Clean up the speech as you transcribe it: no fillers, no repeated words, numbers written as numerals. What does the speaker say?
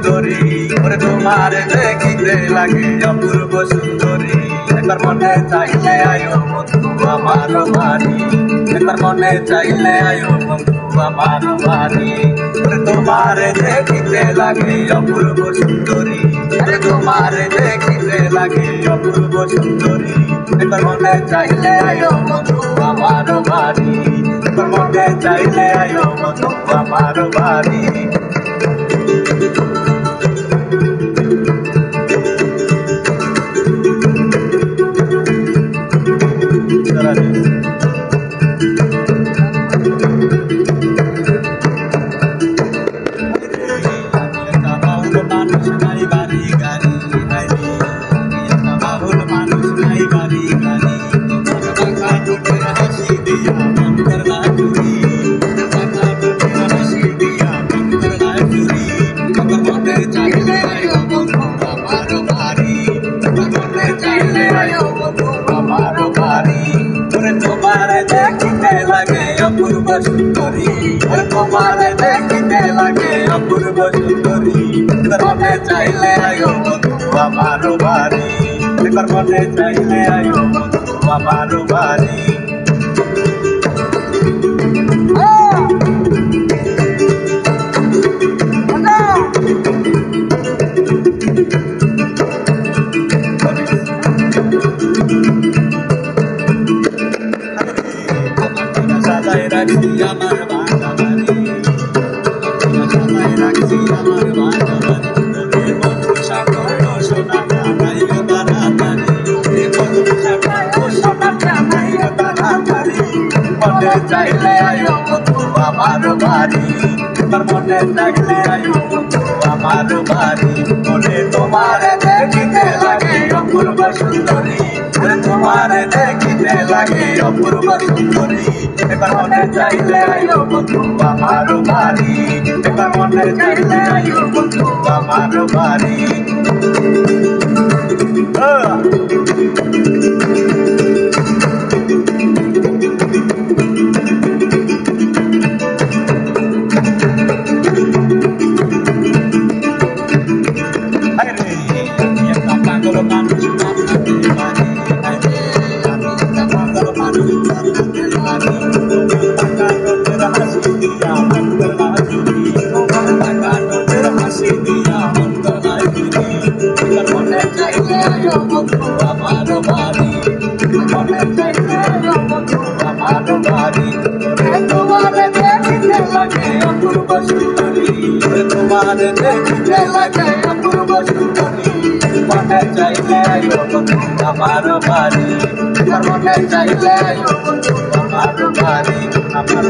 সুন্দরী ওরে তোমার দেখিতে লাগে অপূর্ব সুন্দরী একবার মনে চাইলে আয়ো বন্ধু আমার বাড়ি একবার মনে চাইলে আয়ো বন্ধু আমার বাড়ি ওরে তোমার দেখিতে লাগে অপূর্ব সুন্দরী ওরে তোমার দেখিতে লাগে অপূর্ব সুন্দরী একবার মনে চাইলে আয়ো বন্ধু আমার বাড়ি একবার মনে চাইলে আয়ো বন্ধু আমার বাড়ি মানুষ নাই বাড়ি গাড়ি বাবুল মানুষ নাই বাড়ি গাড়ি হাসি দিয়া মন করলা চুরি হাসি দিয়া মন করলা চুরি মনে চাইলে আয়ো বন্ধু আমার বাড়ি মনে চাইলে আয়ো বন্ধু আমার বাড়ি ওরে তোমার দেখিতে লাগে অপূর্ব সুন্দরী ওরে তোমার দেখিতে লাগে অপূর্ব সুন্দরী মনে চাইলে আয়ো বন্ধু আমার বাড়ি একবার মনে চাইলে আয়ো বন্ধু আমার বাড়ি সাজায় রাখছি আমার বাংলা বাড়ি সাজায় রাখছি আমার বাংলা বাড়ি বন্ধু সাগর সোনা জানাইও তাড়াতাড়ি বন্ধু সাগর সোনা জানাইও তাড়াতাড়ি মনে চাইলে আয়ো বন্ধু আমার বাড়ি এবার মনে চাইলে আয়ো বন্ধু আমার বাড়ি মনে তোমার দেখিতে লাগে অপূর্ব সুন্দরী তোমার দেখিতে লাগে অপূর্ব সুন্দরী এবার মনে চাইলে আয়ো বন্ধু আমার বাড়ি এবার মনে চাইলে আয়ো বন্ধু আমার বাড়ি তোমার দেখিতে লাগে অপূর্ব সুন্দরী মনে চাইলে আয়ো বন্ধু আমার বাড়ি মনে চাইলে আয়ো বন্ধু আমার বাড়ি আমার